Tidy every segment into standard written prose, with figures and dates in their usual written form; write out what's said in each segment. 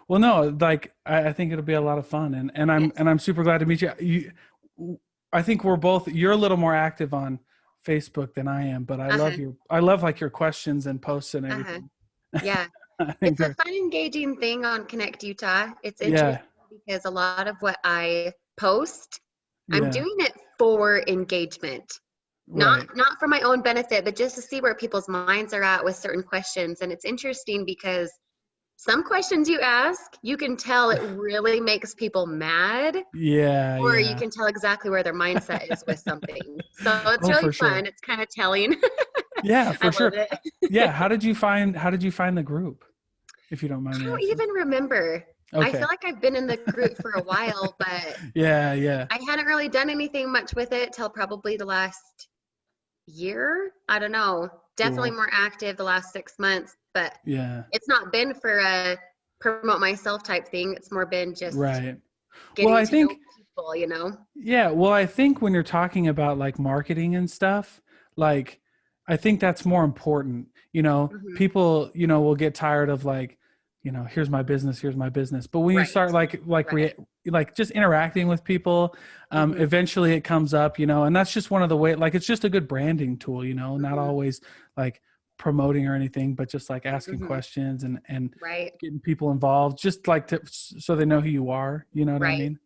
Well, no, like I think it'll be a lot of fun, Yes. and I'm super glad to meet you. I think we're both. You're a little more active on Facebook than I am, but Uh-huh. I love like your questions and posts and Uh-huh. everything. Yeah. I think It's a they're fun, engaging thing on Connect Utah. It's yeah, interesting because a lot of what I post, I'm yeah, doing it for engagement. Not right. not for my own benefit, but just to see where people's minds are at with certain questions. And it's interesting because some questions you ask, you can tell it really makes people mad, Yeah, or you yeah. can tell exactly where their mindset is with something. So it's Oh, really for fun. sure. It's kind of telling. Yeah, I for love sure. it. Yeah, how did you find the group, if you don't mind I me don't asking? even remember. I feel Okay. like I've been in the group for a while, but Yeah, yeah. I hadn't really done anything much with it till probably the last year. I don't know. Definitely Cool. more active the last 6 months, but Yeah. it's not been for a promote myself type thing. It's more been just Right. Well, getting I to know think people, you know? yeah, well, I think when you're talking about like marketing and stuff, like I think that's more important. Hmm. People, will get tired of like, here's my business. But when you Right. start Right. like just interacting with people, Hmm. eventually it comes up, and that's just one of the way. Like it's just a good branding tool, not Hmm. always like promoting or anything, but just like asking Hmm. questions and Right. getting people involved, just like so they know who you are. You know what I Right. mean?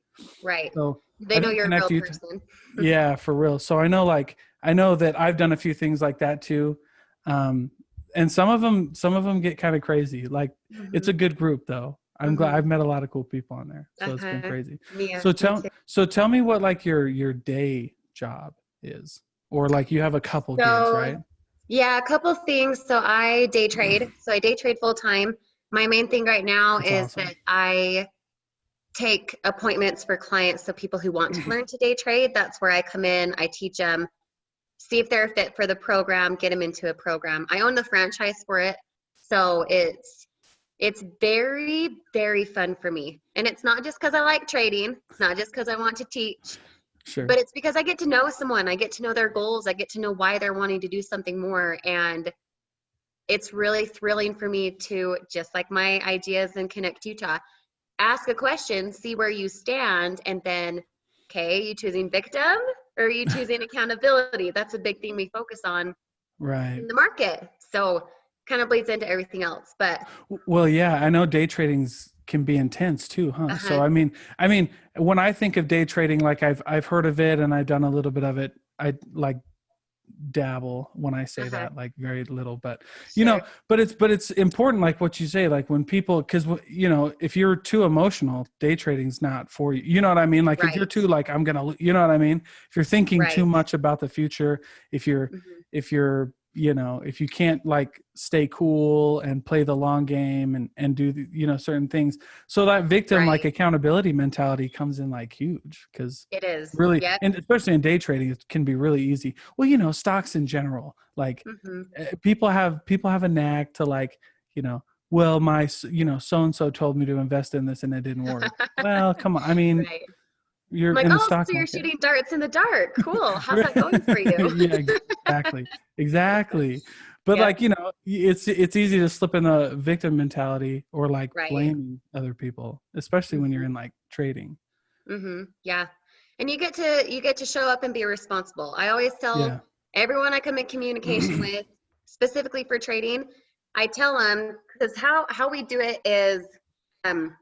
Right. So They I know think you're a real Connect Youth, person. yeah, for real. So I know that I've done a few things like that too. Um, and some of them get kind of crazy. Like it's a Hmm. good group though. I'm glad Hmm. I've met a lot of cool people on there. So it's been Uh-huh. crazy. Yeah, me too. So tell me what like your day job is, or like you have a couple gigs, So, right? yeah, a couple things. So I day trade. So I day trade full time. My main thing right now That's is awesome. that I take appointments for clients. So people who want to learn to day trade, that's where I come in. I teach them, see if they're fit for the program, get them into a program. I own the franchise for it. So it's very, very fun for me. And it's not just because I like trading. It's not just because I want to teach, Sure. but it's because I get to know someone. I get to know their goals. I get to know why they're wanting to do something more. And it's really thrilling for me to, just like my ideas in Connect Utah, ask a question, see where you stand, and then, okay, you choosing victim or are you choosing accountability? That's a big thing we focus on Right. in the market. So kind of bleeds into everything else. But Well, yeah, I know day tradings can be intense too, huh? So uh-huh. I mean, when I think of day trading, like I've heard of it and I've done a little bit of it. I like dabble when I say Uh-huh. that, like very little, but Sure. but it's important, like what you say, like when people, because if you're too emotional, day trading's not for you. You know what I mean? Like if you're Right. too like you know what I mean? If you're thinking too Right. much about the future, if you're Hmm. if you're if you can't like stay cool and play the long game and do certain things, so that victim like Right. accountability mentality comes in like huge, because It is. really, Yep. and especially in day trading it can be really easy. Well, stocks in general, like Hmm. people have a knack to like, well, my so and so told me to invest in this and it didn't work. Well, come on, I mean, Right. you're I'm like, in the oh, stock so you're market. shooting darts in the dark. Cool. How's that going for you? Yeah, exactly, exactly. But Yep. like, it's easy to slip in a victim mentality or like Right. blaming other people, especially when you're Hmm. in like trading. Yeah. And you get to show up and be responsible. I always Yeah. tell everyone I come in communication with, specifically for trading, I tell them, because how we do it is um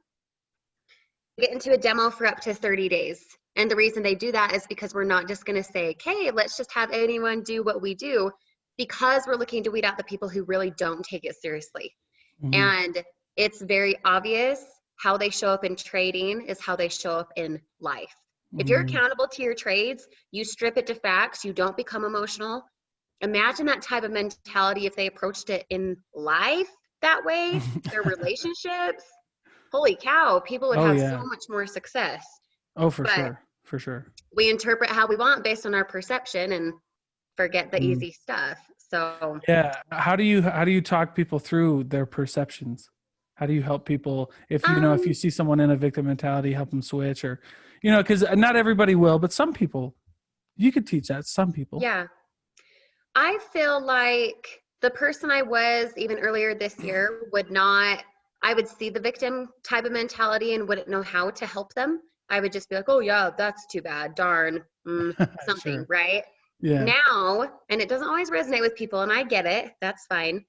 get into a demo for up to 30 days. And the reason they do that is because we're not just going to say, okay, let's just have anyone do what we do, because we're looking to weed out the people who really don't take it seriously. Mhm. And it's very obvious how they show up in trading is how they show up in life. If you're Mhm. accountable to your trades, you strip it to facts, you don't become emotional. Imagine that type of mentality if they approached it in life that way, their relationships. Holy cow, people would Oh have so yeah. much more success. Oh, for But sure. For sure. we interpret how we want based on our perception and forget the Mm. easy stuff. So, Yeah. How do you talk people through their perceptions? How do you help people if if you um, see someone in a victim mentality, help them switch, or because not everybody will, but some people you could teach that. Some people. yeah, I feel like the person I was even earlier this year would not. I would see the victim type of mentality and wouldn't know how to help them. I would just be like, oh yeah, that's too bad. Darn, something, Sure. right? Yeah. Now, and it doesn't always resonate with people, and I get it, that's fine.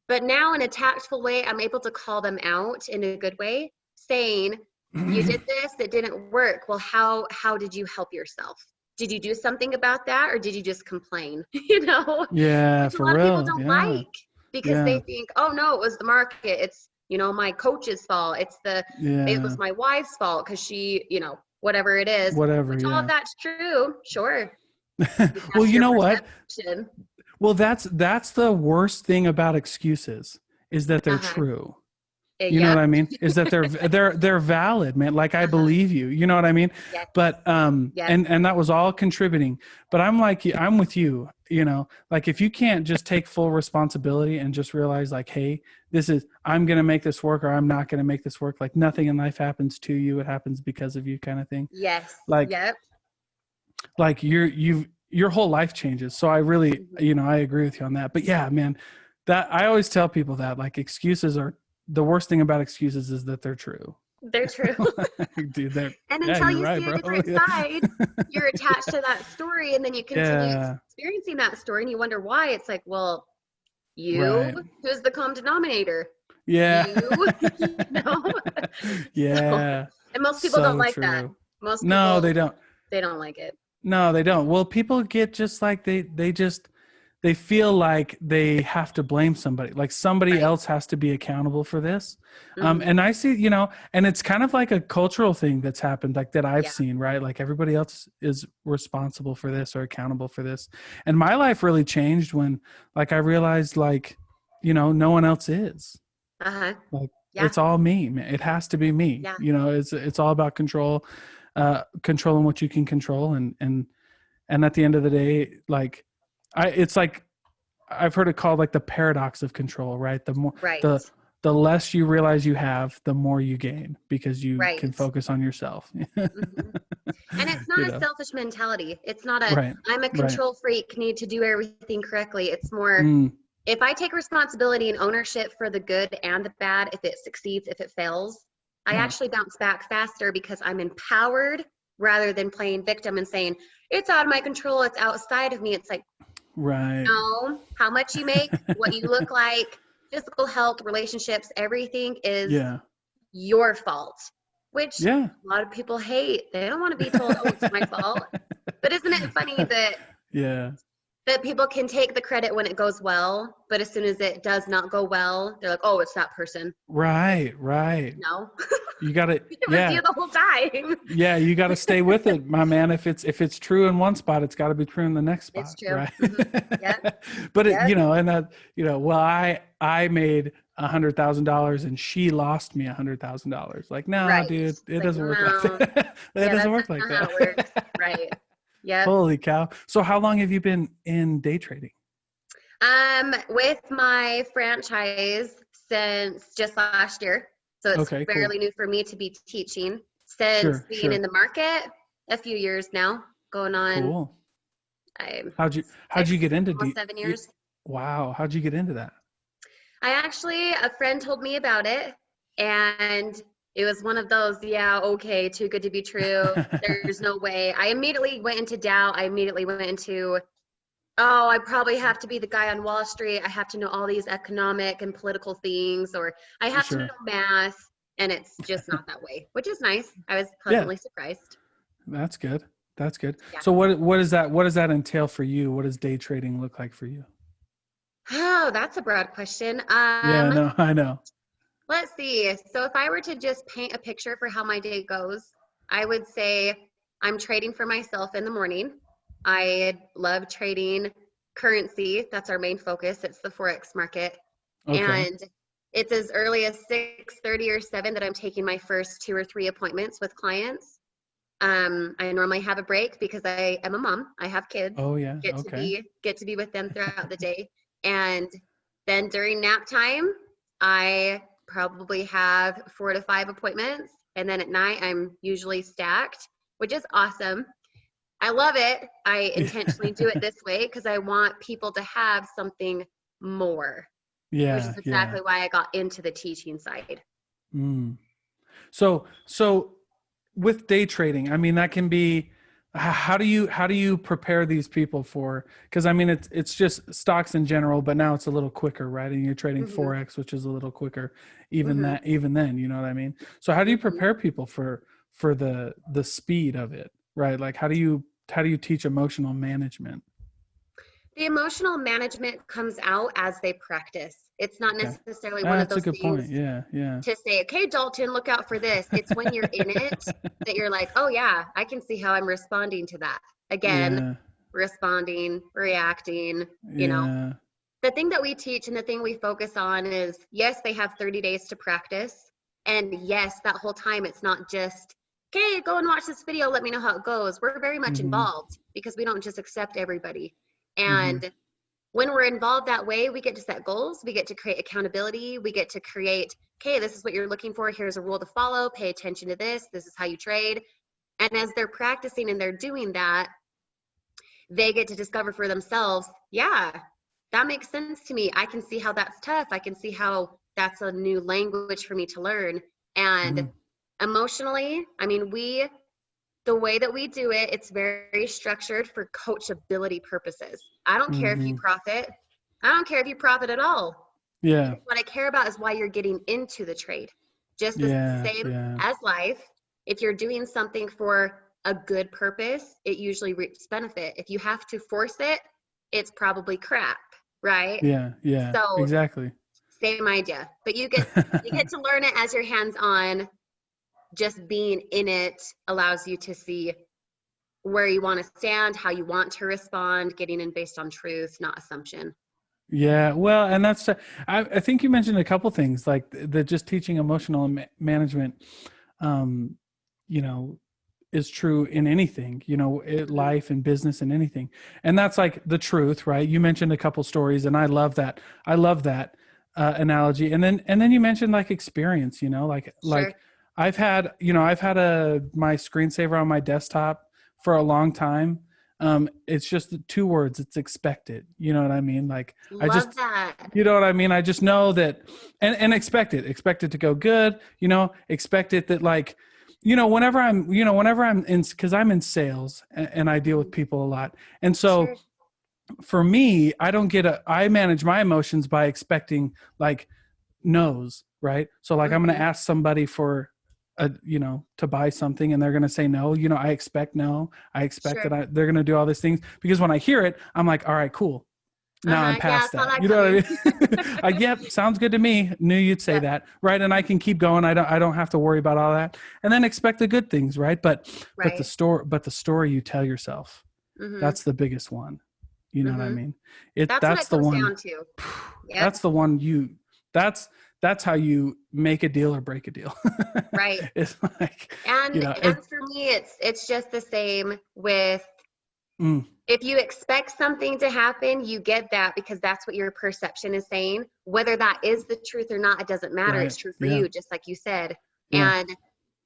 But now in a tactful way, I'm able to call them out in a good way, saying, you did this, it didn't work. Well, how did you help yourself? Did you do something about that, or did you just complain? You know, Yeah, which a for lot of people real. don't Yeah. like, because Yeah. they think, oh no, it was the market. It's, my coach's fault. It was Yeah. my wife's fault because she, whatever it is, Whatever. which all of Yeah. that's true. Sure. Well, That's you your know what? perception. Well, that's the worst thing about excuses is that they're Uh-huh. true. You know what Yep. I mean? Is that they're valid, man. Like I Uh-huh. believe you. You know what I mean? Yes. But Yes. and that was all contributing. But I'm with you, like if you can't just take full responsibility and just realize like, hey, I'm going to make this work or I'm not going to make this work. Like nothing in life happens to you, it happens because of you kind of thing. Yes. Like Yep. like your whole life changes. So I really, Mhm. I agree with you on that. But yeah, man, that I always tell people that like excuses are the worst thing about excuses is that they're true. They're true. Dude, And yeah, until you're you right, see a bro. different side, you're attached to that story, and then you continue Yeah, experiencing that story and you wonder why. It's like, well, you, right. who's the common denominator? Yeah. You, you know? So, Yeah. and most people don't So like that. true. Most No, people, they don't. they don't like it. No, they don't. Well, people get just like they feel like they have to blame somebody, like somebody Right. else has to be accountable for this. Hmm. And I see, and it's kind of like a cultural thing that's happened, like that I've Yeah. seen, right? Like everybody else is responsible for this or accountable for this. And my life really changed when, like, I realized, like, no one else is. Uh-huh. Like, Yeah. it's all me, man. It has to be me. Yeah. It's all about control, controlling what you can control, and at the end of the day, like, it's like I've heard it called like the paradox of control, right? Right. The less you realize you have, the more you gain because you can Right. focus on yourself. Hmm. And it's you not a know, selfish mentality. It's not a, right, I'm a right. control freak, need to do everything correctly. It's more, Mm, if I take responsibility and ownership for the good and the bad, if it succeeds, if it fails, I yeah, actually bounce back faster because I'm empowered rather than playing victim and saying, it's out of my control, it's outside of me. It's like, right. no, how much you make, what you look like, physical health, relationships, everything is Yeah, your fault, which yeah, a lot of people hate. They don't want to be told, oh, it's my fault. But isn't it funny yeah. that people can take the credit when it goes well, but as soon as it does not go well, they're like, oh, it's that person. Right, right. No, You got to, it was yeah, you the whole time. yeah. You got to stay with it, my man. If it's true in one spot, it's got to be true in the next It's spot, true. right? Hmm. Yep. But Yep. and that, well, I made $100,000 and she lost me $100,000. Like, no, Right. dude, It's it like, doesn't work like no, that. That yeah, doesn't that's work like not how it works. that. Right. Yep. Holy cow! So, how long have you been in day trading? With my franchise since just last year. So it's Okay, cool. fairly new for me to be teaching. Since Sure, being in sure. the market a few years now, going on Cool. I'm How'd six, you get into almost 7 years. wow, how'd you get into that? A friend told me about it, and it was one of those, yeah, okay, too good to be true. There's no way. I immediately went into doubt. I immediately went into, oh, I probably have to be the guy on Wall Street. I have to know all these economic and political things, or I have to know Sure. math. And it's just not that way, which is nice. I was Yeah, pleasantly surprised. that's good. That's good. Yeah. So what does that entail for you? What does day trading look like for you? Oh, that's a broad question. Yeah, no, I know. Let's see. So if I were to just paint a picture for how my day goes, I would say I'm trading for myself in the morning. I love trading currency. That's our main focus. It's the Forex market. Okay. And it's as early as 6:30 or 7 that I'm taking my first 2 or 3 appointments with clients. I normally have a break because I am a mom. I have kids. Oh yeah. Get to Okay. be with them throughout the day. And then during nap time, I probably have 4 to 5 appointments. And then at night, I'm usually stacked, which is awesome. I love it. I intentionally do it this way because I want people to have something more, which Yeah, is yeah. exactly why I got into the teaching side. Mm. So with day trading, I mean, that can be, how do you prepare these people for, because I mean, it's just stocks in general, but now it's a little quicker, right? And you're trading Hmm. Forex, which is a little quicker, Hmm. even then, you know what I mean? So how do you Hmm. prepare people for the speed of it, right? Like how do you teach emotional management? The emotional management comes out as they practice. It's not Okay. necessarily one of That's a those good point. things Yeah, yeah. to say, okay, Dalton, look out for this. It's when you're in it that you're like, oh, yeah, I can see how I'm responding to that. Again, Yeah, responding, reacting, you know. yeah. The thing that we teach and the thing we focus on is yes, they have 30 days to practice. And yes, that whole time it's not just, okay, go and watch this video, let me know how it goes. We're very much Mm-hmm. involved because we don't just accept everybody. Mm-hmm. And when we're involved that way, we get to set goals, we get to create accountability, we get to create, okay, this is what you're looking for, here's a rule to follow, pay attention to this is how you trade. And as they're practicing and they're doing that, they get to discover for themselves, yeah, that makes sense to me. I can see how that's tough. I can see how that's a new language for me to learn. And Mm-hmm. emotionally, I mean, the way that we do it, it's very structured for coachability purposes. I don't care if you Mm-hmm. profit. I don't care if you profit at all. Yeah, Because what I care about is why you're getting into the trade. Just the yeah, same yeah. as life. If you're doing something for a good purpose, it usually reaps benefit. If you have to force it, it's probably crap, right? Yeah, yeah, So exactly. same idea. But you get to learn it as your hands on. Just being in it allows you to see where you want to stand, how you want to respond, getting in based on truth, not assumption. Yeah, well, and that's I think you mentioned a couple things like the just teaching emotional management, um, you know, is true in anything, Hmm. life and business and anything, and that's like the truth, right? You mentioned a couple stories, and I love that. I love that analogy, and then you mentioned like experience, like Sure. I've had my screensaver on my desktop for a long time. It's just the two words. It's expected. You know what I mean? Like I Love just, that. you know what I mean? I just know that, and expect it to go good. Expect it that like, whenever I'm in, because I'm in sales and I deal with Mhm. people a lot, and so Sure. for me, I manage my emotions by expecting like no's, right? So like I'm going to Hmm. ask somebody for to buy something and they're going to say no. I expect no. I expect that Sure. they're going to do all these things because when I hear it, I'm like, all right, cool. Now I'm Uh-huh. Yeah, I past saw that. that You know what I coming. mean? Like, yep, sounds good to me. Knew you'd say Yep. that, right? And I can keep going. I don't have to worry about all that. And then expect the good things, right? But Right. the story you tell yourself, Hmm. that's the biggest one. You know what I Hmm. mean? That's what That's it the comes one. down to. Yep. That's the one that's that's how you make a deal or break a deal. Right. It's like, And it, and for me, it's just the same with mm, if you expect something to happen, you get that because that's what your perception is saying. Whether that is the truth or not, it doesn't matter. right. It's true for Yeah. you, just like you said. Yeah. And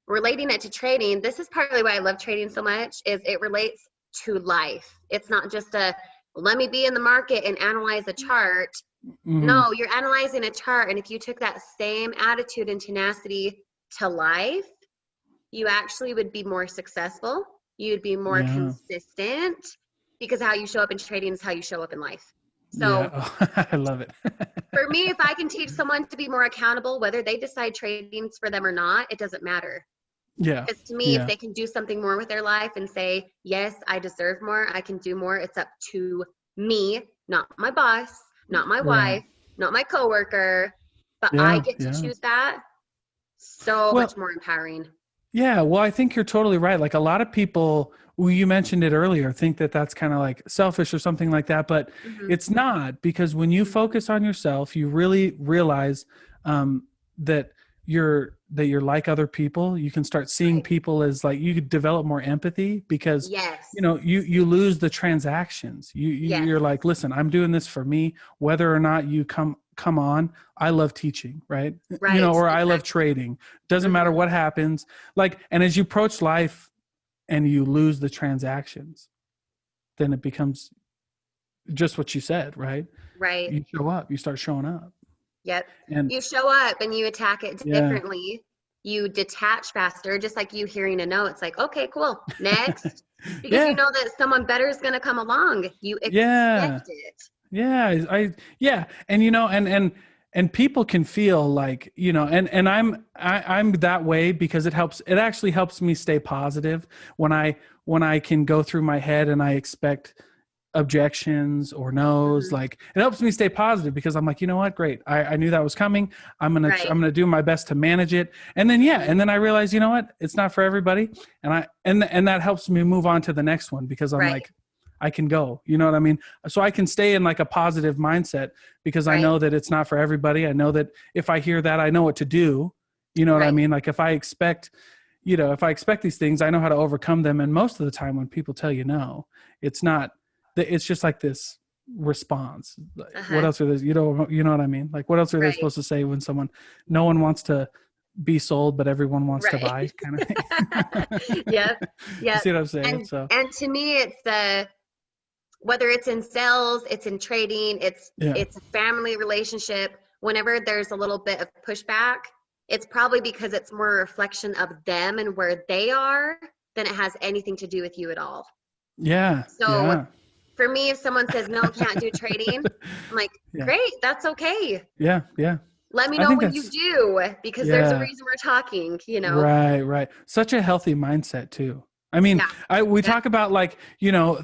relating it to trading, this is partly why I love trading so much, is it relates to life. It's not just a let me be in the market and analyze a chart. Hmm. No, you're analyzing a chart. And if you took that same attitude and tenacity to life, you actually would be more successful. You'd be more Yeah. consistent because how you show up in trading is how you show up in life. Yeah. So Oh, I love it. for me, if I can teach someone to be more accountable, whether they decide trading's for them or not, it doesn't matter. Yeah. Because to me, if Yeah. they can do something more with their life and say, yes, I deserve more, I can do more, it's up to me, not my boss, not my Right. wife, not my coworker, but I Yeah. get to Yeah. choose that. So much Well, more empowering. yeah, well, I think you're totally right. Like a lot of people, well, you mentioned it earlier, think that that's kind of like selfish or something like that, but Hmm. it's not, because when you Hmm. focus on yourself, you really realize that you're like other people. You can start seeing Right. people as like, you could develop more empathy because Yes. you lose the transactions. Yes. You're like, listen, I'm doing this for me, whether or not you come on. I love teaching, right? Right. Or I love Exactly. trading. Doesn't matter Hmm. what happens. Like, and as you approach life and you lose the transactions, then it becomes just what you said, right? Right. You show up, you start showing up. Yep. And You show up and you attack it yeah, differently. You detach faster, just like you hearing a no. It's like, okay, cool. Next. Because you yeah, know that someone better is going to come along. You yeah, expect it. yeah. Yeah. And, and people can feel like, and I'm that way because it actually helps me stay positive when I can go through my head and I expect objections or no's. Mhm. Like, it helps me stay positive because I'm like, you know what, great, I knew that was coming. Right. I'm gonna do my best to manage it. And then yeah, Mhm. and then I realize, you know what, it's not for everybody. And that helps me move on to the next one because I'm Right. like, I can go, you know what I mean? So I can stay in like a positive mindset because I Right. know that it's not for everybody. I know that if I hear that, I know what to do. You know what I Right. mean? Like if I expect these things, I know how to overcome them. And most of the time when people tell you no, it's not, it's just like this response. Like, what Uh-huh. else are they, you know what I mean? Like, what else are they Right. supposed to say when no one wants to be sold, but everyone wants to Right. buy kind of thing. Yep. You Yep. see what I'm saying? And So and to me it's whether it's in sales, it's in trading, yeah. it's a family relationship, whenever there's a little bit of pushback, it's probably because it's more a reflection of them and where they are than it has anything to do with you at all. Yeah. So Yeah. for me, if someone says no, can't do trading, I'm like, Yeah. great, that's okay. Yeah. Yeah. Let me I know think when you that's, do, because there's a yeah. reason we're talking, you know? Right, right. Such a healthy mindset too. I mean, Yeah. we Yep. talk about like,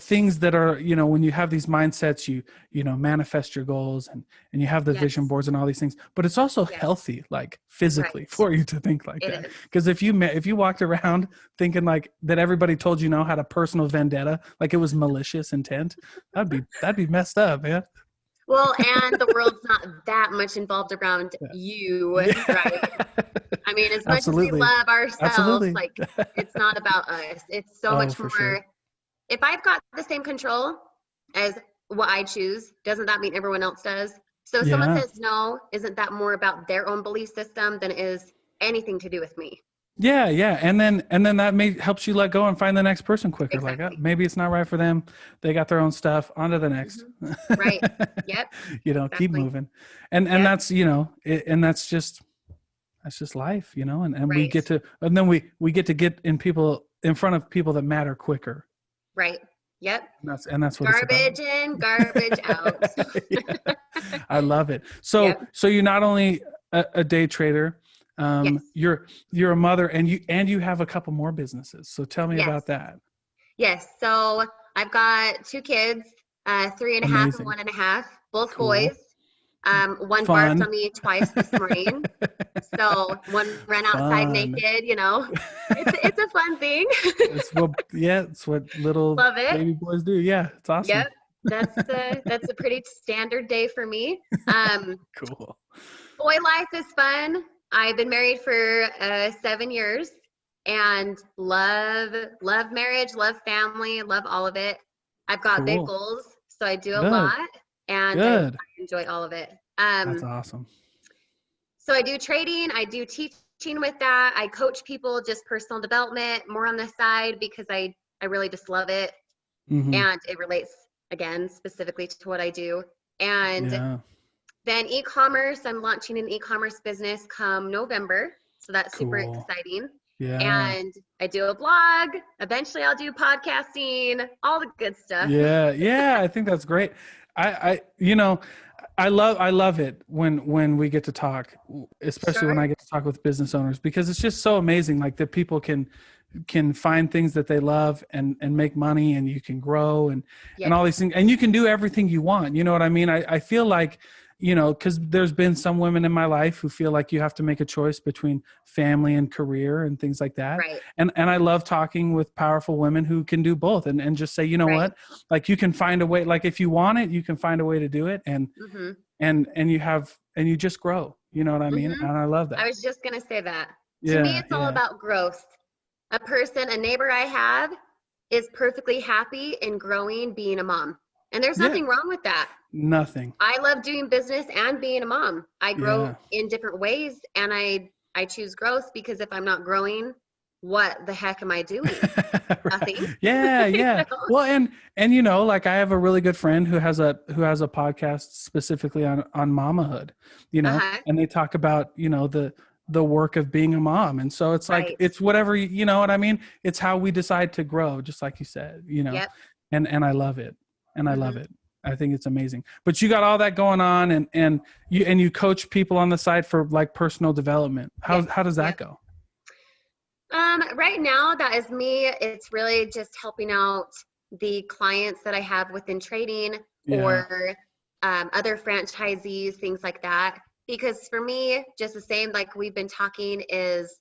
things that are, when you have these mindsets, you manifest your goals and you have the vision Yes. boards and all these things, but it's also Yes. healthy, like physically Right. for you to think like It that. is. Because if you walked around thinking like that everybody told had a personal vendetta, like it was malicious intent, that'd be messed up, man. Well, and the world's not that much involved around you, Yeah. right? Yeah. I mean, as much as we Absolutely. love ourselves, Absolutely. like it's not about us. It's so Oh, much for sure. more. If I've got the same control as what I choose, doesn't that mean everyone else does? So if someone Yeah. says no, isn't that more about their own belief system than it is anything to do with me? Yeah, yeah, and then that helps you let go and find the next person quicker. Like, Exactly. maybe it's not right for them. They got their own stuff. On to the next. Hmm. Right. Yep. Keep Exactly. moving, and Yep. that's and that's just life, and we Right. get to and then we get in front of people that matter quicker. Right. Yep. And that's what it's about. Garbage in, garbage out. Yeah, I love it. So Yep. so you're not only a day trader, Yes. you're a mother, and you have a couple more businesses. So tell me Yes. about that. Yes. So I've got two kids, 3.5 and Amazing. 1.5, both boys. Cool. One barked Fun. on me twice this morning. So one ran outside Fun. naked, you know. It's a fun thing. It's what little Love it. baby boys do. Yeah, it's awesome. Yep. That's a pretty standard day for me. Um, Cool. Boy life is fun. I've been married for 7 years and love marriage, love family, love all of it. I've got big Cool. goals, so I do a Good. lot and I Good. enjoy all of it. That's awesome. So I do trading, I do teaching with that. I coach people, just personal development, more on the side because I really just love it Hmm. and it relates again specifically to what I do. And Yeah. then e-commerce, I'm launching an e-commerce business come November. So that's super Cool. exciting. Yeah. And I do a blog. Eventually I'll do podcasting, all the good stuff. Yeah. Yeah. I think that's great. I love it when we get to talk, especially when Sure. I get to talk with business owners, because it's just so amazing. Like that people can find things that they love and make money, and you can grow and Yes. all these things, and you can do everything you want. You know what I mean? I feel like, because there's been some women in my life who feel like you have to make a choice between family and career and things like that. Right. And I love talking with powerful women who can do both and just say, you know Right. what, like you can find a way, like if you want it, you can find a way to do it. Mm-hmm. And you just grow, you know what I mean? Mm-hmm. And I love I that. was just gonna say that. To me, Yeah. it's all Yeah. about growth. A neighbor I have is perfectly happy and growing being a mom. And there's Yeah. nothing wrong with that. Nothing. I love doing business and being a mom. I grow Yeah. in different ways and I choose growth because if I'm not growing, what the heck am I doing? Nothing. Yeah, You yeah. know? Well, and you know, like I have a really good friend who has a podcast specifically on mamahood, you know, Uh-huh. and they talk about, you know, the work of being a mom. And so it's like Right. it's whatever you know what I mean? It's how we decide to grow, just like you said, you know. Yep. And I love it. And I love Hmm. it. I think it's amazing. But you got all that going on and you coach people on the side for like personal development. Yes. How does that Yep. go? Right now, that is me. It's really just helping out the clients that I have within trading Yeah. or other franchisees, things like that. Because for me, just the same, like we've been talking, is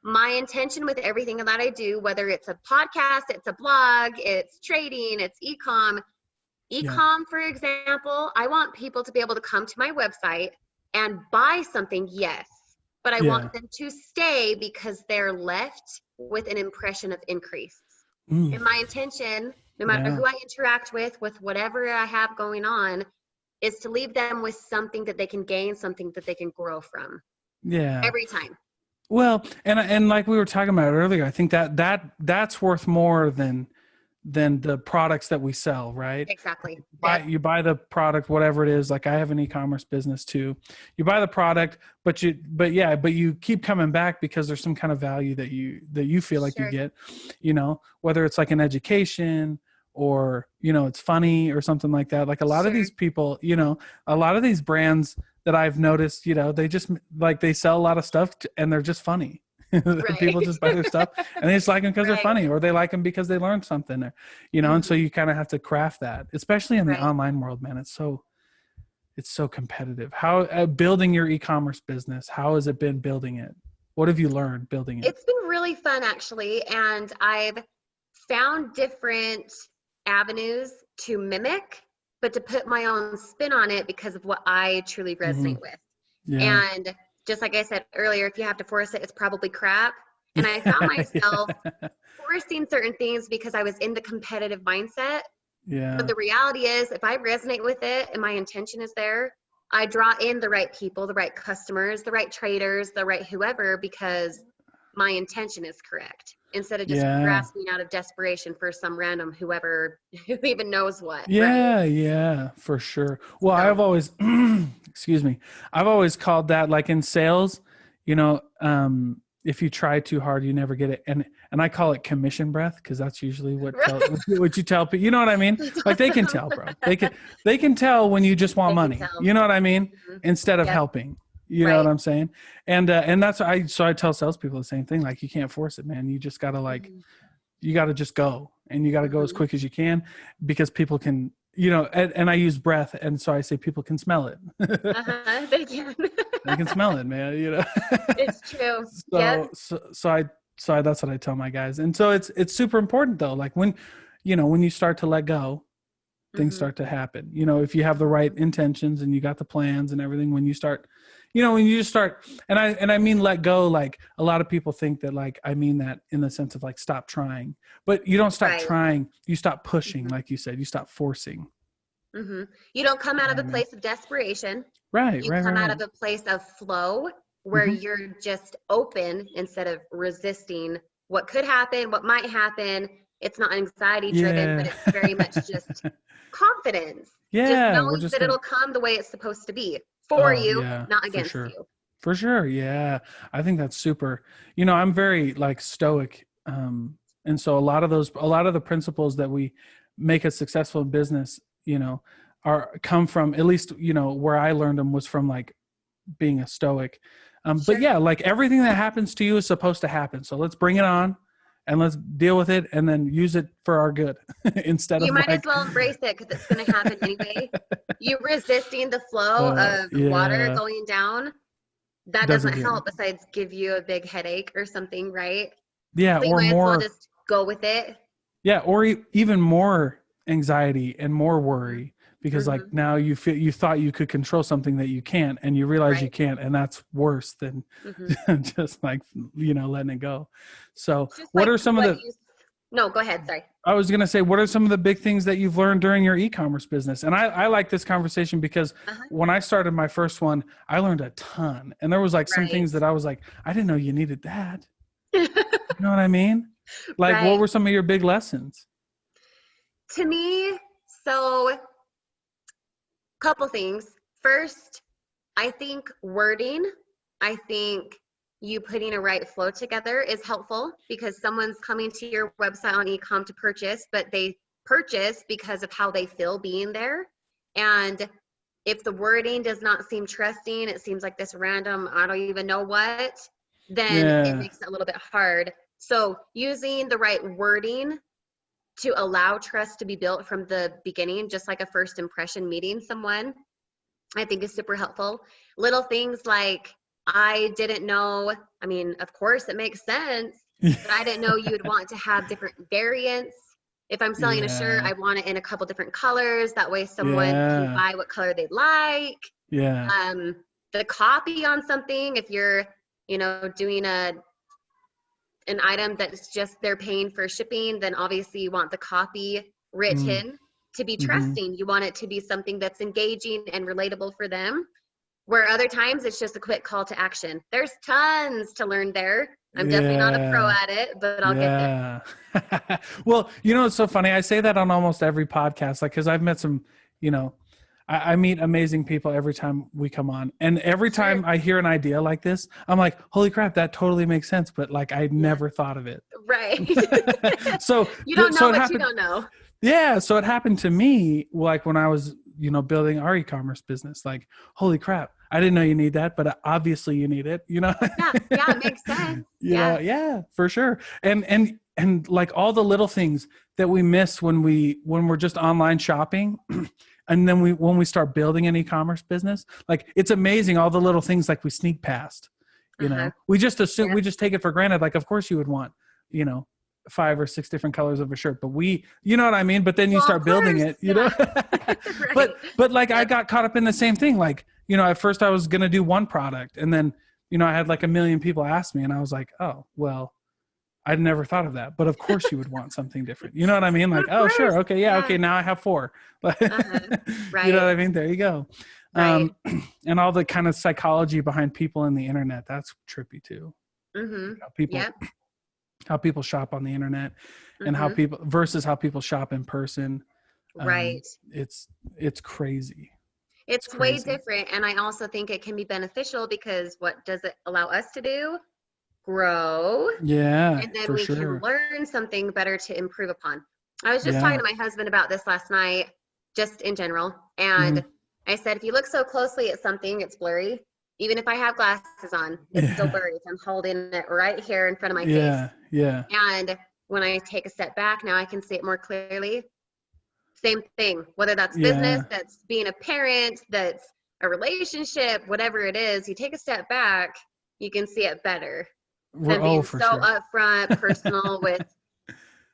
my intention with everything that I do, whether it's a podcast, it's a blog, it's trading, it's e-com. Yeah. E-com, for example, I want people to be able to come to my website and buy something, yes, but I Yeah. want them to stay because they're left with an impression of increase. Mm, And my intention, no matter yeah. who I interact with whatever I have going on, is to leave them with something that they can gain, something that they can grow from Yeah. every time. Well, and like we were talking about earlier, I think that's worth more than the products that we sell, right? Exactly. You buy the product, whatever it is. Like I have an e-commerce business too. You buy the product, but you keep coming back because there's some kind of value that you feel like you Sure. get, you know, whether it's like an education or, you know, it's funny or something like that. Like a lot of Sure. these people, you know, a lot of these brands that I've noticed, you know, they just like they sell a lot of stuff and they're just funny. People Right. just buy their stuff and they just like them because they're Right. funny, or they like them because they learned something there, you know. And so Mhm. you kind of have to craft that, especially in the Right. online world, man. It's so competitive. How building your e-commerce business, how has it been building it? What have you learned building it? It's been really fun, actually, and I've found different avenues to mimic, but to put my own spin on it because of what I truly Hmm. resonate with. Yeah. And just like I said earlier, if you have to force it, it's probably crap. And I found myself forcing certain things because I was in the competitive mindset. But Yeah. the reality is, if I resonate with it and my intention is there, I draw in the right people, the right customers, the right traders, the right whoever, because my intention is correct instead of just Yeah. grasping out of desperation for some random whoever who even knows what, right? Yeah, yeah, for sure. Well, So, I've always, excuse me, I've always called that like in sales, you know, if you try too hard, you never get it. And I call it commission breath because that's usually right. what you tell people. You know what I mean? That's Like they can awesome. tell, bro. They can tell when you just want They can money. tell. You know what I mean? Mhm. Instead of Yep. helping. You know what Right. I'm saying? And that's I tell salespeople the same thing. Like you can't force it, man. You just gotta like Mhm. you got to just go, and you got to go as Mhm. quick as you can because people can, you know, and I use breath. And so I say people can smell it. Uh-huh. They can. They can smell it, man, you know? It's true. so, Yep. so, so I, so I, that's what I tell my guys. And so it's super important though. Like when, you know, when you start to let go, things Mhm. start to happen. You know, if you have the right Mhm. intentions and you got the plans and everything, when you start, you know, when you just start, and I mean let go, like a lot of people think that like I mean that in the sense of like stop trying, but you don't stop Right. trying, you stop pushing, Mhm. like you said, you stop forcing. Mhm. You don't come out You of know a what I mean? place of desperation. Right, You right, right, come out right. of a place of flow where Hmm. you're just open instead of resisting what could happen, what might happen. It's not anxiety driven, but Yeah. it's very much just confidence, just Yeah, we're knowing just that gonna, it'll come the way it's supposed to be for oh you, yeah, not for against sure. you. For sure. Yeah. I think that's super. You know, I'm very like stoic. And so a lot of the principles that we make us successful in business, you know, come from, at least, you know, where I learned them was from like being a stoic. But Sure. yeah, like everything that happens to you is supposed to happen. So let's bring it on and let's deal with it and then use it for our good instead You of might as like, well embrace it because it's going to happen anyway. You resisting the flow of water yeah, going down, that doesn't doesn't do help anything. besides give you a big headache or something, right? Yeah. So you Or might as well more. just go with it. Yeah, or even more anxiety and more Mhm. worry because like Mhm. now you feel you thought you could control something that you can't, and you realize you Right. can't, and that's worse than Mhm. just like, you know, letting it go. So, It's just what like are some of what the you No, go ahead, sorry. I was going to say, what are some of the big things that you've learned during your e-commerce business? And I like this conversation because Uh-huh. when I started my first one, I learned a ton, and there was like some Right. things that I was like, I didn't know you needed that. You know what I mean? Like, what Right. were some of your big lessons? To me, so couple things. First, I think wording, I think you putting a right flow together is helpful because someone's coming to your website on ecom to purchase, but they purchase because of how they feel being there. And if the wording does not seem trusting, it seems like this random, I don't even know what, then it Yeah. makes it a little bit hard. So using the right wording to allow trust to be built from the beginning, just like a first impression meeting someone, I think is super helpful. Little things like, I didn't know, I mean, of course it makes sense, but I didn't know you would want to have different variants. If I'm selling a shirt, Yeah. I want it in a couple different colors. That way someone can Yeah. buy what color they like. Yeah. The copy on something, if you're, doing an item that's just they're paying for shipping, then obviously you want the copy Mm. written to be Mm-hmm. trusting. You want it to be something that's engaging and relatable for them. Where other times it's just a quick call to action. There's tons to learn there. I'm definitely not a pro Yeah. at it, but I'll get there. Yeah. Well, it's so funny. I say that on almost every podcast, like, cause I've met some, you know, I meet amazing people every time we come on. And every Sure. time I hear an idea like this, I'm like, holy crap, that totally makes sense. But like, I Yeah. never thought of it. Right. So, You don't so know it what you happened. don't know. Yeah. So it happened to me, like when I was, building our e-commerce business, like, holy crap, I didn't know you need that, but obviously you need it, Yeah. Yeah. It makes sense. Yeah. yeah, for sure. And like all the little things that we miss when we're just online shopping. And then when we start building an e-commerce business, like it's amazing all the little things like we sneak past, Uh-huh. we just assume, Yeah. we just take it for granted. Like, of course you would want, you know, 5 or 6 different colors of a shirt, but you know what I mean? But then you Well, of start building course. it, Yeah. Right. but like I Yep. got caught up in the same thing. Like, at first I was going to do one product and then, I had like 1 million people ask me and I was like, oh, well, I'd never thought of that, but of course you would want something different. You know what I mean? Like, Of oh, course. sure. Okay. Yeah. Yeah. Okay. Now I have 4. Uh-huh. You know Right. what I mean? There you go. Right. And all the kind of psychology behind people in the internet, that's trippy too. Mm-hmm. People, Yep. how people shop on the internet and how Mm-hmm. people versus how people shop in person. Right. It's crazy. It's It's way crazy. different. And I also think it can be beneficial because what does it allow us to do? Grow. Yeah, And then for we can sure. learn something better to improve upon. I was just talking Yeah. to my husband about this last night, just in general. Hmm. And I said, if you look so closely at something, it's blurry. Even if I have glasses on, it's still Yeah. blurry. I'm holding it right here in front of my face. Yeah. Yeah. And when I take a step back, now I can see it more clearly. Same thing, whether that's business, Yeah. that's being a parent, that's a relationship, whatever it is, you take a step back, you can see it better than Oh, being for so sure. upfront, personal with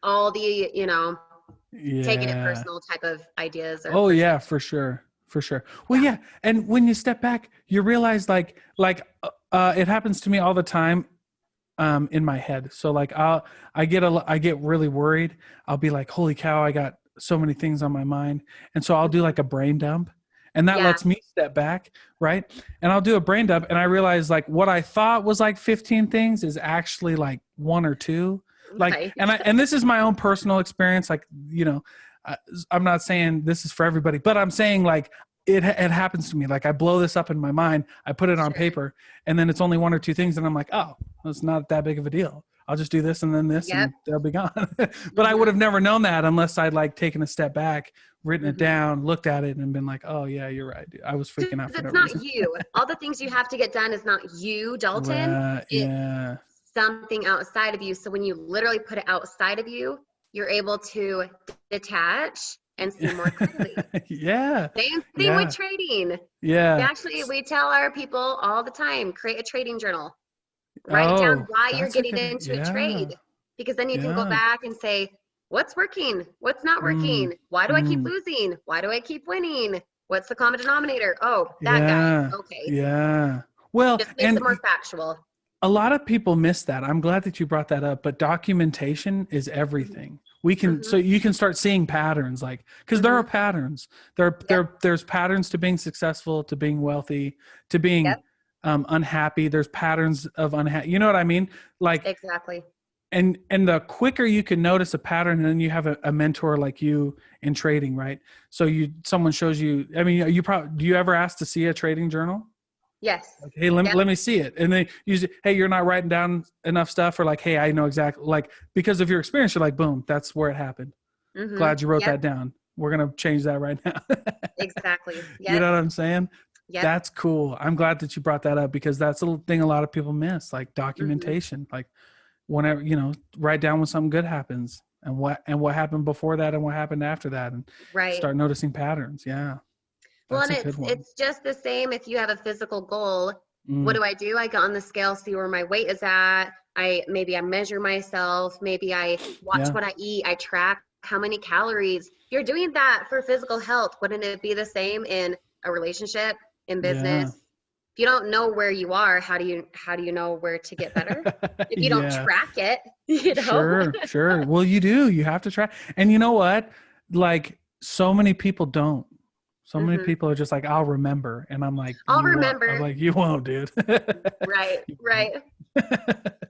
all the, taking it Yeah. personal type of ideas or Oh personal. yeah, for sure. For sure. Well, Yeah. yeah. And when you step back, you realize it happens to me all the time in my head. So like I get really worried. I'll be like, holy cow, I got so many things on my mind. And so I'll do like a brain dump and that Yeah. lets me step back. Right. And I'll do a brain dump and I realize like what I thought was like 15 things is actually like 1 or 2. Like, Right. and this is my own personal experience. Like, uh, I'm not saying this is for everybody, but I'm saying like, it happens to me. Like I blow this up in my mind, I put it on Sure. paper and then it's only 1 or 2 things. And I'm like, oh, it's not that big of a deal. I'll just do this and then this Yep. and they'll be gone. But I would have never known that unless I'd like taken a step back, written it Mhm. down, looked at it and been like, oh yeah, you're right. Dude. I was freaking out for Because no it's not reason. you. All the things you have to get done is not you, Dalton. It's Yeah. something outside of you. So when you literally put it outside of you, you're able to detach and see more clearly. Yeah. Same thing Yeah. with trading. Yeah. We tell our people all the time, create a trading journal. Write down Oh, why you're that's a getting good, into a yeah. trade. Because then you can go Yeah. back and say, what's working? What's not working? Why do I keep Mm. losing? Why do I keep winning? What's the common denominator? Oh, that guy. Yeah. Okay. Yeah. Well, Just makes it and more factual. a lot of people miss that. I'm glad that you brought that up, but documentation is everything. So Mhm. you can start seeing patterns like, cause there are Mhm. patterns. Yep. There's patterns to being successful, to being wealthy, to being Yep. unhappy. There's patterns of unhappy. You know what I mean? Like, Exactly. and the quicker you can notice a pattern, and then you have a mentor like you in trading, right? So someone shows you, I mean, do you ever ask to see a trading journal? Yes. Like, hey, let me see it. And they usually, hey, you're not writing down enough stuff, or like, hey, I know exactly, like, because of your experience, you're like, boom, that's where it happened. Glad you wrote that down. We're going to change that right now. Exactly. You know what I'm saying? Yep. That's cool. I'm glad that you brought that up, because that's a thing a lot of people miss, like documentation. Like, whenever, write down when something good happens, and what happened before that, and what happened after that, and start noticing patterns. Yeah. Well, That's and a good one. it's just the same if you have a physical goal. What do? I get on the scale, see where my weight is at. Maybe I measure myself. Maybe I watch what I eat. I track how many calories. You're doing that for physical health. Wouldn't it be the same in a relationship, in business? If you don't know where you are, how do you know where to get better? If you don't track it, Sure. Well, you have to track. And you know what? Like, so many people don't. So many people are just like, I'll remember. And I'm like, I'll remember. I'm like, you won't, dude. Right.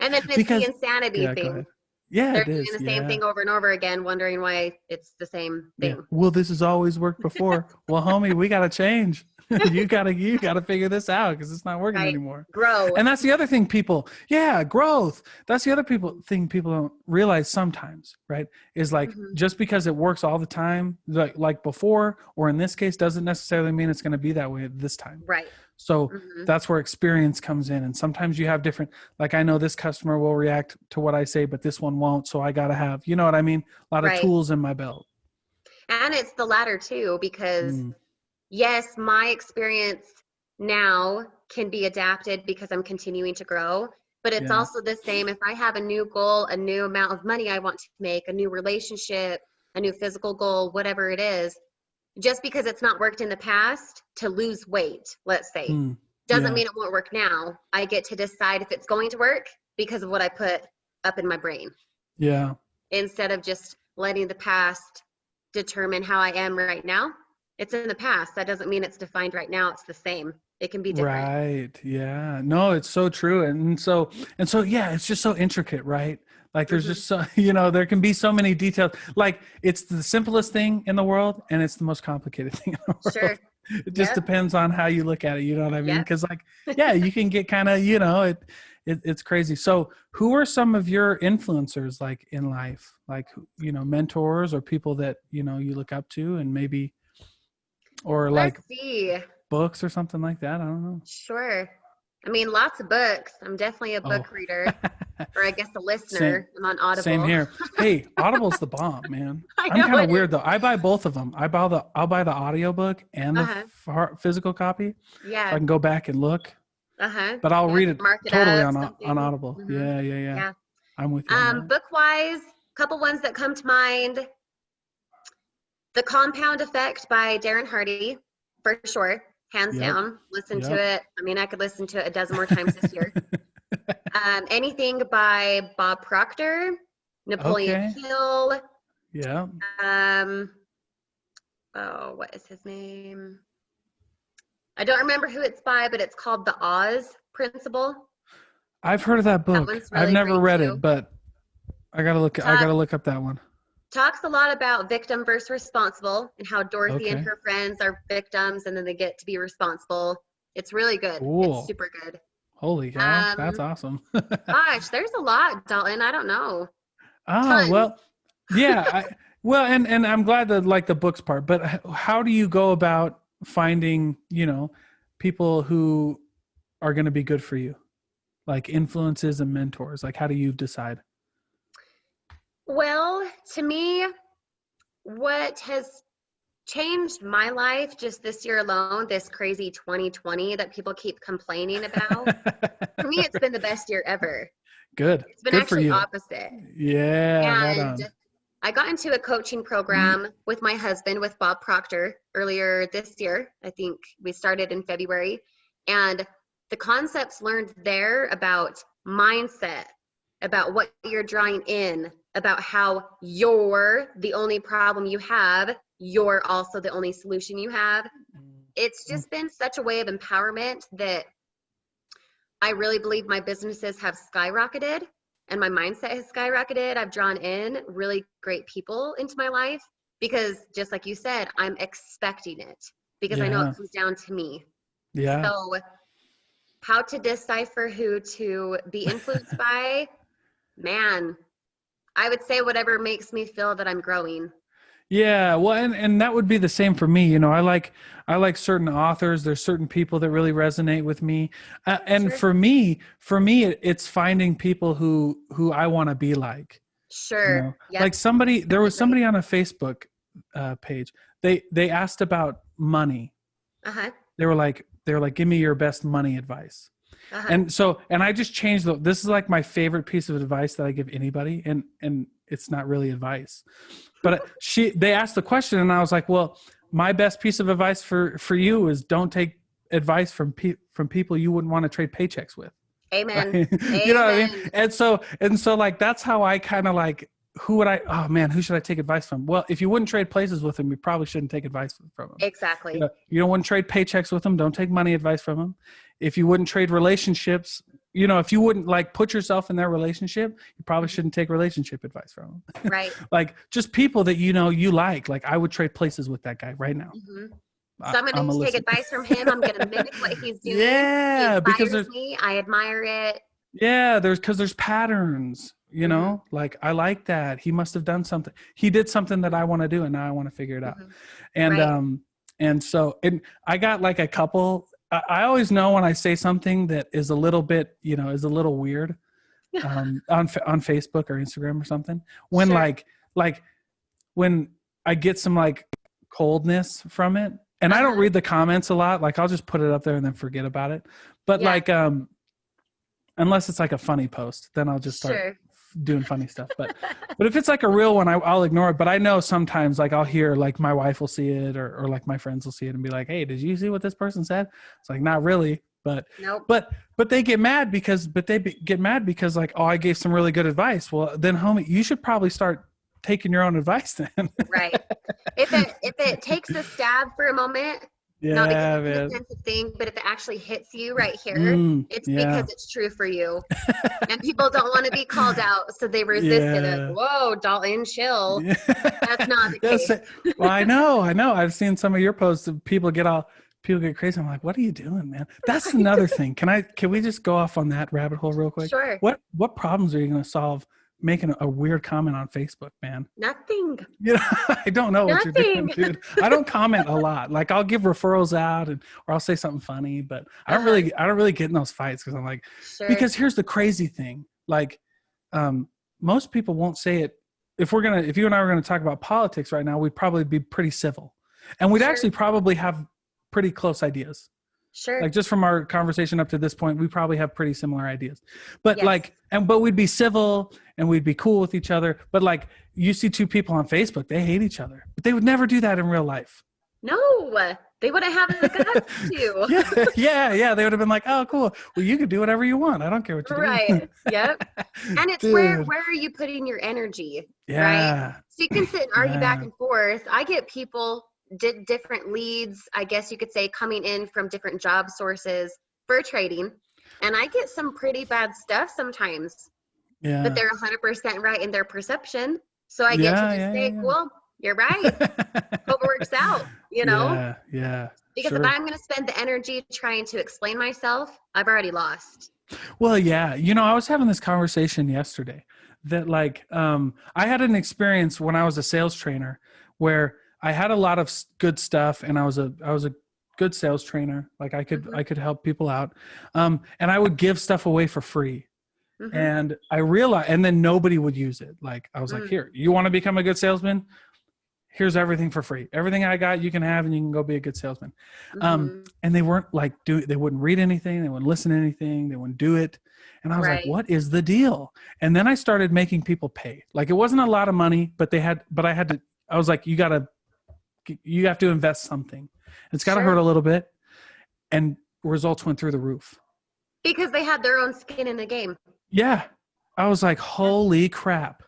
And then it's the insanity thing. Yeah, they're it is. doing the same thing over and over again, wondering why it's the same thing. Yeah. Well, this has always worked before. Well, homie, we got to change. you gotta figure this out, because it's not working anymore. Grow. And that's the other thing growth. That's the other thing people don't realize sometimes, right? Is like, just because it works all the time, like before, or in this case, doesn't necessarily mean it's going to be that way this time. Right. So that's where experience comes in. And sometimes you have different, like, I know this customer will react to what I say, but this one won't. So I got to have, you know what I mean? A lot of tools in my belt. And it's the latter too, because yes, my experience now can be adapted because I'm continuing to grow, but it's also the same. If I have a new goal, a new amount of money I want to make, a new relationship, a new physical goal, whatever it is, just because it's not worked in the past, to lose weight, let's say, doesn't mean it won't work now. I get to decide if it's going to work because of what I put up in my brain. Yeah. Instead of just letting the past determine how I am right now. It's in the past. That doesn't mean it's defined right now. It's the same. It can be different. Right. Yeah. No, it's so true. And so, yeah, it's just so intricate, right? Like, there's just so, there can be so many details. Like, it's the simplest thing in the world, and it's the most complicated thing in the world. Sure. It just depends on how you look at it. You know what I mean? Because like, you can get kind of, it's crazy. So who are some of your influencers, like, in life? Like, mentors or people that, you look up to, and maybe, or like books or something like that. I don't know. Sure. I mean, lots of books. I'm definitely a book reader, or I guess a listener. I'm on Audible. Same here. Hey, Audible's the bomb, man. I'm kind of weird though. I buy both of them. I'll buy the audiobook and the physical copy. Yeah. So I can go back and look. But I'll read it totally on Audible. Yeah. I'm with you. Book-wise, a couple ones that come to mind. The Compound Effect by Darren Hardy, for sure, hands down. Listen to it. I mean, I could listen to it a dozen more times this year. Anything by Bob Proctor, Napoleon Hill. Yeah. What is his name? I don't remember who it's by, but it's called The Oz Principle. I've heard of that book. Really, I've never read it, but I gotta look up that one. Talks a lot about victim versus responsible, and how Dorothy and her friends are victims, and then they get to be responsible. It's really good. Cool. It's super good. Holy cow, that's awesome. Gosh, there's a lot, Dalton. I don't know. Well, yeah. And I'm glad that, like, the books part, but how do you go about finding, people who are going to be good for you, like influences and mentors? Like, how do you decide? Well, to me, what has changed my life just this year alone, this crazy 2020 that people keep complaining about, for me, it's been the best year ever. Good. It's been good actually for you. opposite. Yeah. And I got into a coaching program with my husband, with Bob Proctor, earlier this year. I think we started in February. And the concepts learned there about mindset, about what you're drawing in, about how you're the only problem you have, you're also the only solution you have. It's just been such a way of empowerment that I really believe my businesses have skyrocketed and my mindset has skyrocketed. I've drawn in really great people into my life because just like you said, I'm expecting it because I know Yeah. it comes down to me. Yeah. So how to decipher who to be influenced by, man, I would say whatever makes me feel that I'm growing. Yeah, well, and that would be the same for me. You know, I like certain authors. There's certain people that really resonate with me, and Sure. it's finding people who I want to be like. You Sure. know, Yep. like somebody. There was Agree. somebody on a Facebook page. They asked about money. Uh-huh. They were like, give me your best money advice. Uh-huh. And I just changed this is like my favorite piece of advice that I give anybody, and it's not really advice. But they asked the question, and I was like, well, my best piece of advice for you is don't take advice from people you wouldn't want to trade paychecks with. Amen. Right? You know what I mean? Amen. And so like that's how I kind of like, oh man, who should I take advice from? Well, if you wouldn't trade places with them, you probably shouldn't take advice from them. Exactly. You don't want to trade paychecks with them, don't take money advice from them. If you wouldn't trade relationships, if you wouldn't like put yourself in their relationship, you probably shouldn't take relationship advice from them. Right. Like just people that you like I would trade places with that guy right now. Mm-hmm. So I'm I'm going a to take listen. advice from him. I'm going to mimic what he's doing. Yeah, He because inspires me. I admire it. there's patterns, Mm-hmm. like I like that. He must have done something. He did something that I want to do and now I want to figure it out. Mm-hmm. And Right. and I got like a couple. I always know when I say something that is a little bit, is a little weird, on Facebook or Instagram or something. When Sure. like when I get some like coldness from it, and I don't Uh-huh. read the comments a lot. Like I'll just put it up there and then forget about it. But Yeah. unless it's like a funny post, then I'll just start Sure. doing funny stuff. But if it's like a real one, I'll ignore it. But I know sometimes like I'll hear like my wife will see it or like my friends will see it and be like, hey, did you see what this person said? It's like, not really. But Nope. but they get mad because like, oh, I gave some really good advice. Well, then homie, you should probably start taking your own advice then. Right. If it takes a stab for a moment, not because Yeah, it's an man. offensive thing, but if it actually hits you right here, it's Yeah. because it's true for you. And people don't want to be called out, so they resist it. Like, Yeah. whoa, Dalton, chill. Yeah. That's not the Yes. case. Well, I know. I've seen some of your posts of people get crazy. I'm like, what are you doing, man? That's another thing. Can we just go off on that rabbit hole real quick? Sure. What problems are you going to solve making a weird comment on Facebook, man? Nothing. I don't know what you're doing, Nothing. dude. I don't comment a lot. Like I'll give referrals out or I'll say something funny, but I don't really get in those fights because I'm like, Sure. because here's the crazy thing. Like, most people won't say it. If you and I were going to talk about politics right now, we'd probably be pretty civil, and we'd Sure. actually probably have pretty close ideas. Sure. Like just from our conversation up to this point, we probably have pretty similar ideas. But Yes. but we'd be civil and we'd be cool with each other. But like you see two people on Facebook, they hate each other, but they would never do that in real life. No, they wouldn't have the guts to. Yeah. They would have been like, oh, cool. Well, you can do whatever you want. I don't care what you do. Right. Yep. And it's where are you putting your energy? Yeah. Right. So you can sit and argue back Yeah. and forth. I get people different leads, I guess you could say, coming in from different job sources for trading. And I get some pretty bad stuff sometimes. Yeah. But they're 100% right in their perception. So I get to just say, well, you're right. Hope it works out, Yeah. Because Sure. if I'm going to spend the energy trying to explain myself, I've already lost. Well, yeah. I was having this conversation yesterday that like, I had an experience when I was a sales trainer where I had a lot of good stuff and I was a good sales trainer. Like I could help people out. And I would give stuff away for free. Mhm. And I realized, and then nobody would use it. Like I was like, here, you want to become a good salesman? Here's everything for free. Everything I got, you can have, and you can go be a good salesman. Mhm. And they weren't like, they wouldn't read anything. They wouldn't listen to anything. They wouldn't do it. And I was like, Right. what is the deal? And then I started making people pay. Like it wasn't a lot of money, but I was like, you have to invest something. It's got to Sure. hurt a little bit. And results went through the roof. Because they had their own skin in the game. Yeah. I was like, holy crap.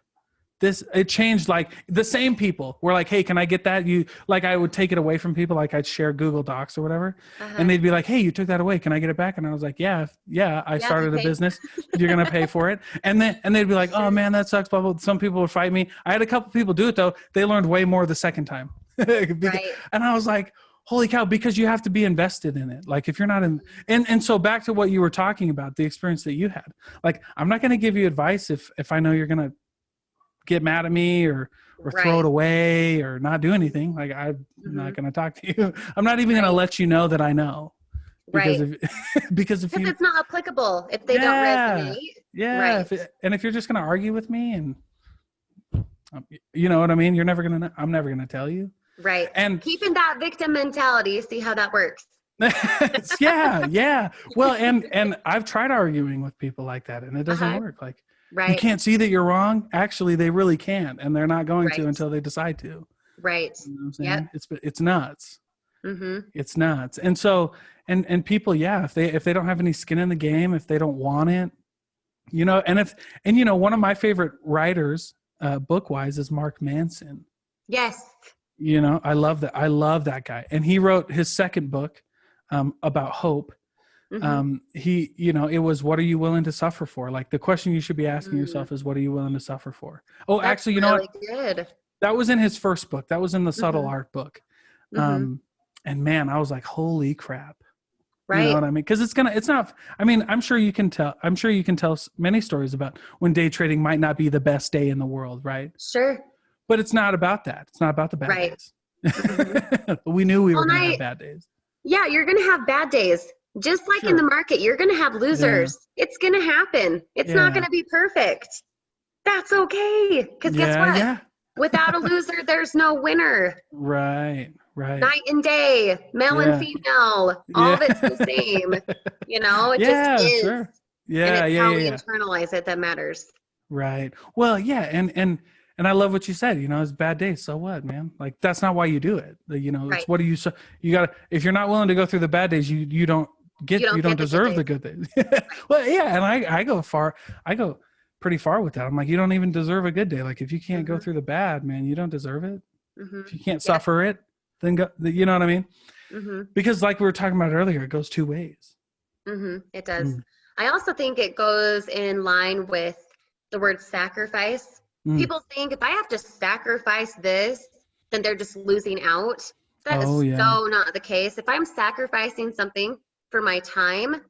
it changed. Like the same people were like, hey, can I get that? Like, I would take it away from people. Like I'd share Google Docs or whatever. And they'd be like, hey, you took that away. Can I get it back? And I was like, yeah, I started a business. You're going to pay for it. And they'd be like, oh man, that sucks. Blah, blah. Some people would fight me. I had a couple people do it though. They learned way more the second time. Right. And I was like, holy cow, because you have to be invested in it. Like if you're not in, and so back to what you were talking about, the experience that you had, like, I'm not going to give you advice if I know you're going to get mad at me or throw it away or not do anything. Like I'm not going to talk to you. I'm not even going to let you know that I know. Because if it's not applicable, if they don't resonate. Yeah. Right. If you're just going to argue with me and you know what I mean? I'm never going to tell you. Right. And keeping that victim mentality, see how that works. yeah. Well, and I've tried arguing with people like that and it doesn't work. Like, you can't see that you're wrong. Actually, they really can't. And they're not going to until they decide to. Right. You know what I'm saying? It's nuts. It's nuts. And so, and people, if they don't have any skin in the game, if they don't want it, you know, and you know, one of my favorite writers, book wise, is Mark Manson. Yes. You know, I love that guy. And he wrote his second book, about hope. He, you know, it was, what are you willing to suffer for? Like the question you should be asking yourself is, what are you willing to suffer for? Oh, that's actually, you know what? Good. That was in his first book. That was in the Subtle Art book. And man, I was like, holy crap. Right. You know what I mean? Cause it's not, I mean, I'm sure you can tell many stories about when day trading might not be the best day in the world. Right. Sure. But it's not about that. It's not about the bad days. We knew we were going to have bad days. Yeah. You're going to have bad days. Just like in the market, you're going to have losers. Yeah. It's going to happen. It's not going to be perfect. That's okay. Because guess what? Yeah. Without a loser, there's no winner. Right. Night and day, male and female, all of it's the same. You know, it just is. Sure. Yeah, and it's how we internalize it that matters. Right. Well, yeah, and I love what you said. You know, it's bad days. So what, man? Like that's not why you do it. You know, it's what do you gotta, if you're not willing to go through the bad days, you don't deserve the good days. Well, yeah, and I go pretty far with that. I'm like, you don't even deserve a good day. Like if you can't go through the bad, man, you don't deserve it. If you can't suffer it, then go, you know what I mean? Because like we were talking about earlier, it goes two ways. It does. I also think it goes in line with the word sacrifice. People think if I have to sacrifice this, then they're just losing out. That is so not the case. If I'm sacrificing something for my time,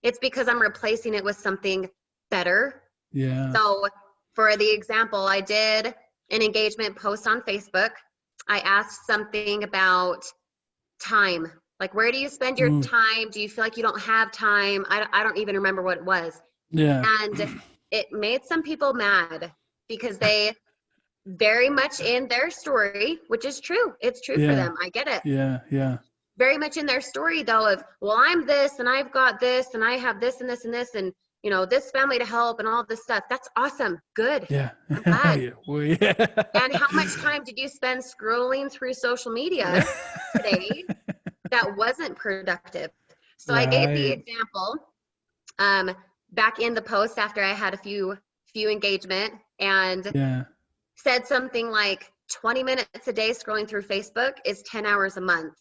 it's because I'm replacing it with something better. Yeah. So for the example, I did an engagement post on Facebook. I asked something about time. Like, where do you spend your time? Do you feel like you don't have time? I don't even remember what it was. Yeah. And it made some people mad because they very much in their story, which is true. It's true for them. I get it. Yeah. Very much in their story though of, well, I'm this and I've got this and I have this and this and this and, you know, this family to help and all this stuff. That's awesome. Good. Yeah. I'm glad. Yeah. And how much time did you spend scrolling through social media today that wasn't productive? So I gave the example back in the post after I had a few engagement and said something like 20 minutes a day scrolling through Facebook is 10 hours a month.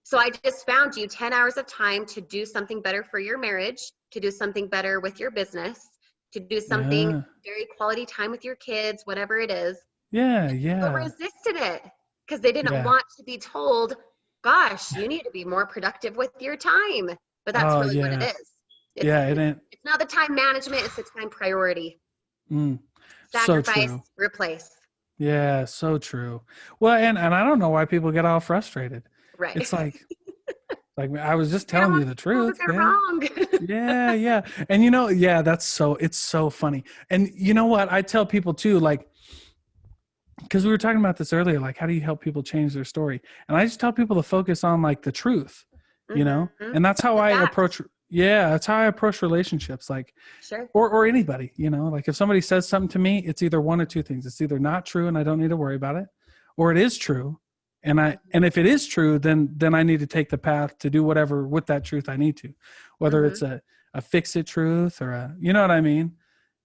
So I just found you 10 hours of time to do something better for your marriage, to do something better with your business, to do something very quality time with your kids, whatever it is. Yeah. People resisted it because they didn't want to be told, gosh, you need to be more productive with your time. But that's really what it is. It's not the time management, it's the time priority. Sacrifice, so replace. Yeah, so true. Well, and I don't know why people get all frustrated. Right. It's like I was just telling you the truth. They're wrong. Yeah. And you know, it's so funny. And you know what? I tell people too, like, because we were talking about this earlier, like how do you help people change their story? And I just tell people to focus on like the truth, you know? And that's how I approach that's how I approach relationships, like or anybody, you know, like if somebody says something to me, it's either one or two things. It's either not true and I don't need to worry about it, or it is true. And if it is true, then I need to take the path to do whatever with that truth I need to, whether it's a fix it truth or you know what I mean?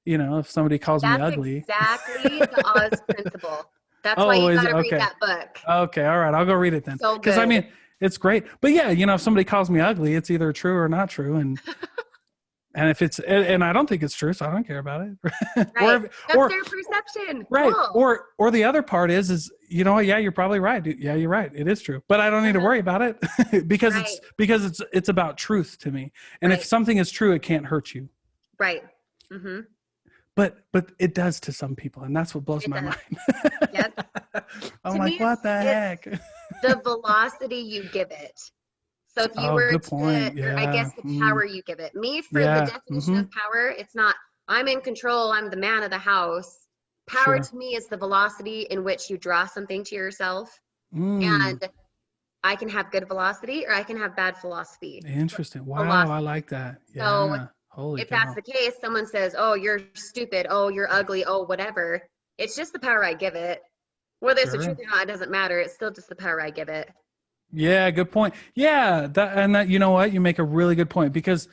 you know, if somebody calls me That's ugly. exactly the Oz principle. That's why Oh, you is got it? to read Okay. that book. Okay. All right. I'll go read it then. So Cause I good. mean, it's great, but yeah, you know, if somebody calls me ugly, it's either true or not true. And if it's, and I don't think it's true, so I don't care about it. Right. That's or, their perception. right. Cool. Or the other part is, you know what? Yeah, you're probably right. Dude. Yeah, you're right. It is true, but I don't need to worry about it because Right. it's about truth to me. And if Right. something is true, it can't hurt you. Right. Mm-hmm. But it does to some people, and that's what blows It my does. mind. Yep. I'm To like, me, what the heck? the velocity you give it. So if you Oh, were good to, point. or I Yeah. guess the power you give it. Me, for the Yeah. definition of power, it's not, I'm in control, I'm the man of the house. Power Sure. to me is the velocity in which you draw something to yourself. Mm. And I can have good velocity or I can have bad philosophy. Interesting. Wow, I Velocity. like that. So Yeah. Holy if that's cow. the case, someone says, oh, you're stupid, oh, you're ugly, oh, whatever. It's just the power I give it. Whether it's the truth Sure. or not, it doesn't matter. It's still just the power I give it. Yeah, good point. Yeah, that you know what? You make a really good point because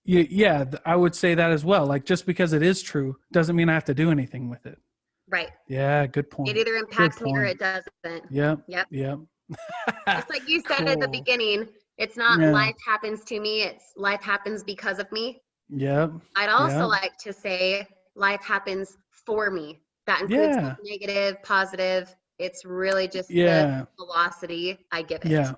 I would say that as well. Like just because it is true doesn't mean I have to do anything with it. Right. Yeah, good point. It either Good impacts me or point. it doesn't. Yep. Yep. Yep. Just like you said at the Cool. beginning, it's not Yeah. life happens to me, it's life happens because of me. Yep. I'd also Yep. like to say life happens for me. That includes both Yeah. negative, positive. It's really just the Yeah. velocity I give it. Yeah.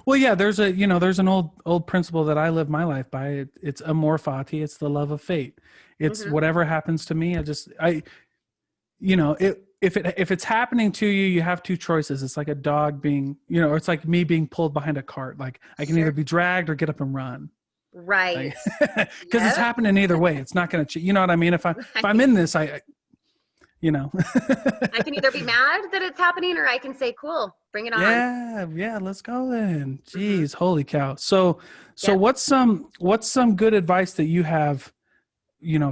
Well, yeah, there's an old principle that I live my life by. It's amor fati. It's the love of fate. It's Mm-hmm. whatever happens to me. If it's happening to you, you have two choices. It's like a dog being, or it's like me being pulled behind a cart. Like I can either be dragged or get up and run. Right. Because it's happening either way. It's not going to, you know what I mean? If I'm in this, I can either be mad that it's happening or I can say, cool, bring it on. Yeah, let's go then. Jeez, holy cow. So Yep. what's some good advice that you have,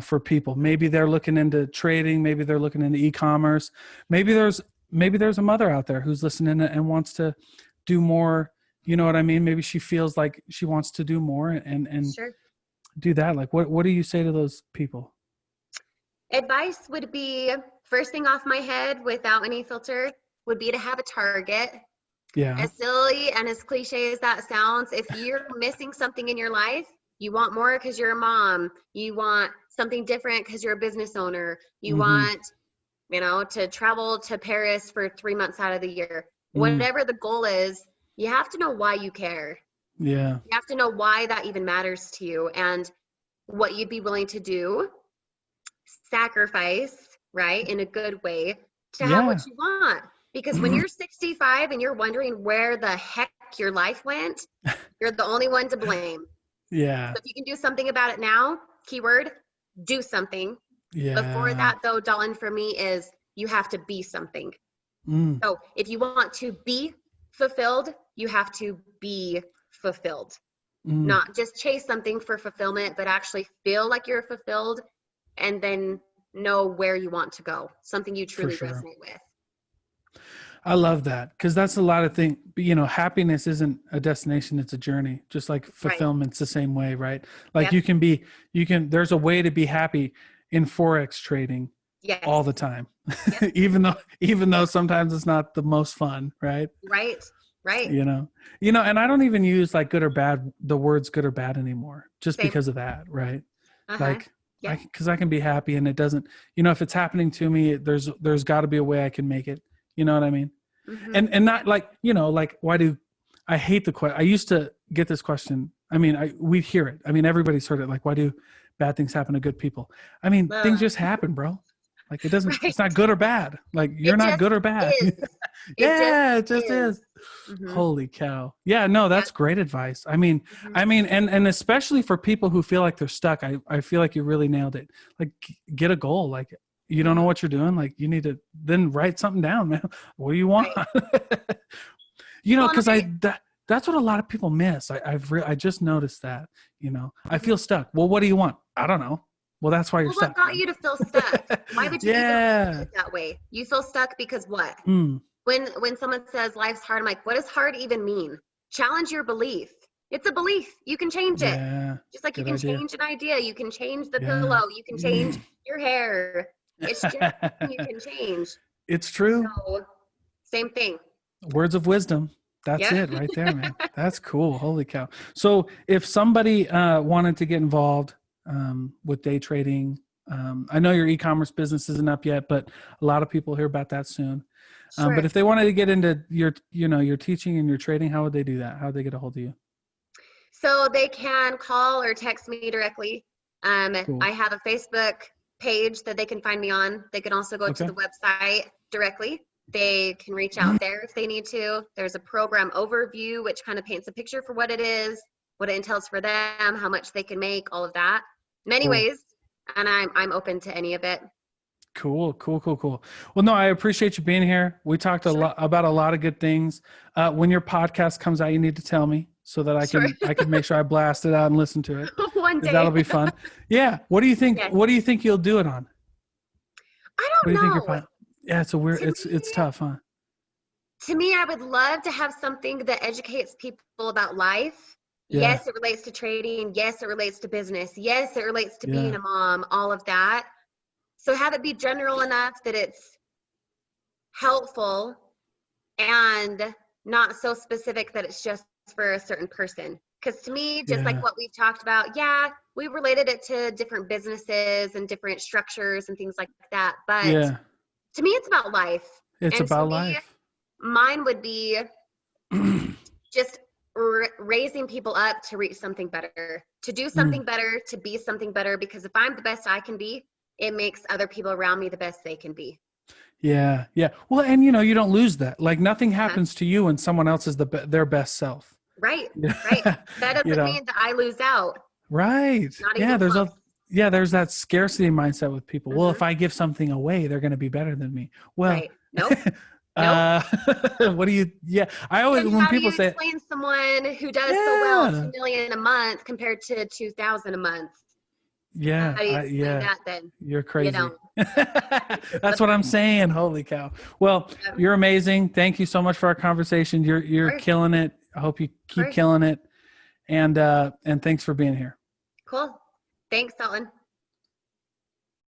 for people? Maybe they're looking into trading, maybe they're looking into e-commerce. Maybe there's a mother out there who's listening and wants to do more, you know what I mean? Maybe she feels like she wants to do more and Sure. do that. Like what do you say to those people? Advice would be, first thing off my head without any filter would be to have a target. Yeah. As silly and as cliche as that sounds, if you're missing something in your life, you want more because you're a mom, you want something different because you're a business owner, you want, to travel to Paris for 3 months out of the year. Whatever the goal is, you have to know why you care. Yeah. You have to know why that even matters to you and what you'd be willing to do, sacrifice, right, in a good way to have what you want. Because when you're 65 and you're wondering where the heck your life went, you're the only one to blame. Yeah. So if you can do something about it now, keyword, do something. Yeah. Before that, though, Dalton, for me is you have to be something. So if you want to be fulfilled, you have to be fulfilled. Not just chase something for fulfillment, but actually feel like you're fulfilled and then know where you want to go. Something you truly resonate with. I love that because that's a lot of things. Happiness isn't a destination; it's a journey. Just like fulfillment's the same way, right? Like there's a way to be happy in Forex trading all the time, even though sometimes it's not the most fun, right? Right. And I don't even use like good or bad, the words good or bad anymore, just because of that, right? Like, because I can be happy and it doesn't, if it's happening to me, there's got to be a way I can make it. You know what I mean? And not like, like why do I hate the question? I used to get this question. I mean, we hear it. I mean, everybody's heard it. Like, why do bad things happen to good people? I mean, things just happen, bro. Like it doesn't, it's not good or bad. Like you're not good or bad. It just is. Holy cow. Yeah, no, that's great advice. I mean, and especially for people who feel like they're stuck, I feel like you really nailed it. Like get a goal. Like you don't know what you're doing. Like you need to then write something down, man. What do you want? Cause that's what a lot of people miss. I just noticed that, I feel stuck. Well, what do you want? I don't know. Well, that's why you're stuck. What got you to feel stuck? Why would you even feel it that way? You feel stuck because what? When someone says life's hard, I'm like, what does hard even mean? Challenge your belief. It's a belief. You can change it. Yeah. Just like you Good can idea. change an idea. You can change the Yeah. pillow. You can change your hair. It's just you can change. It's true. So same thing. Words of wisdom. That's Yeah. it right there, man. That's cool. Holy cow. So if somebody wanted to get involved with day trading, I know your e-commerce business isn't up yet, but a lot of people hear about that soon. Sure. But if they wanted to get into your teaching and your trading, how would they do that? How would they get a hold of you? So they can call or text me directly. Cool. I have a Facebook page that they can find me on. They can also go to Okay. the website directly. They can reach out there if they need to. There's a program overview, which kind of paints a picture for what it is, what it entails for them, how much they can make, all of that. Many Cool. ways, and I'm open to any of it. Cool. Well, no, I appreciate you being here. We talked a lot about a lot of good things. When your podcast comes out, you need to tell me so that I can make sure I blast it out and listen to it. One day. That'll be fun. Yeah. What do you think? Yes. What do you think you'll do it on? I What do you think don't know. Yeah, it's a weird. To It's me- tough, huh? To me, I would love to have something that educates people about life. Yeah. Yes, it relates to trading. Yes, it relates to business. Yes, it relates to being Yeah. a mom, all of that. So have it be general enough that it's helpful and not so specific that it's just for a certain person. Because to me, just Yeah. like what we've talked about, yeah, we related it to different businesses and different structures and things like that. But Yeah. to me, it's about life. It's And to about me, life. mine would be just raising people up to reach something better, to do something better, to be something better. Because if I'm the best I can be, it makes other people around me the best they can be. Yeah. Yeah. Well, and you don't lose that. Like nothing happens to you when someone else is their best self. Right. Yeah. Right. That doesn't mean that I lose out. Right. Not Yeah. even close. There's that scarcity mindset with people. Well, if I give something away, they're going to be better than me. Well, Right. Nope. what do you, I always, And when how people do you say, explain someone who does so well $2 million a month compared to 2,000 a month? yeah, How do you explain that then? You're crazy. You know? That's what I'm saying. Holy cow. Well, you're amazing. Thank you so much for our conversation. You're killing it. I hope you keep killing it. And thanks for being here. Cool. Thanks, Dalton.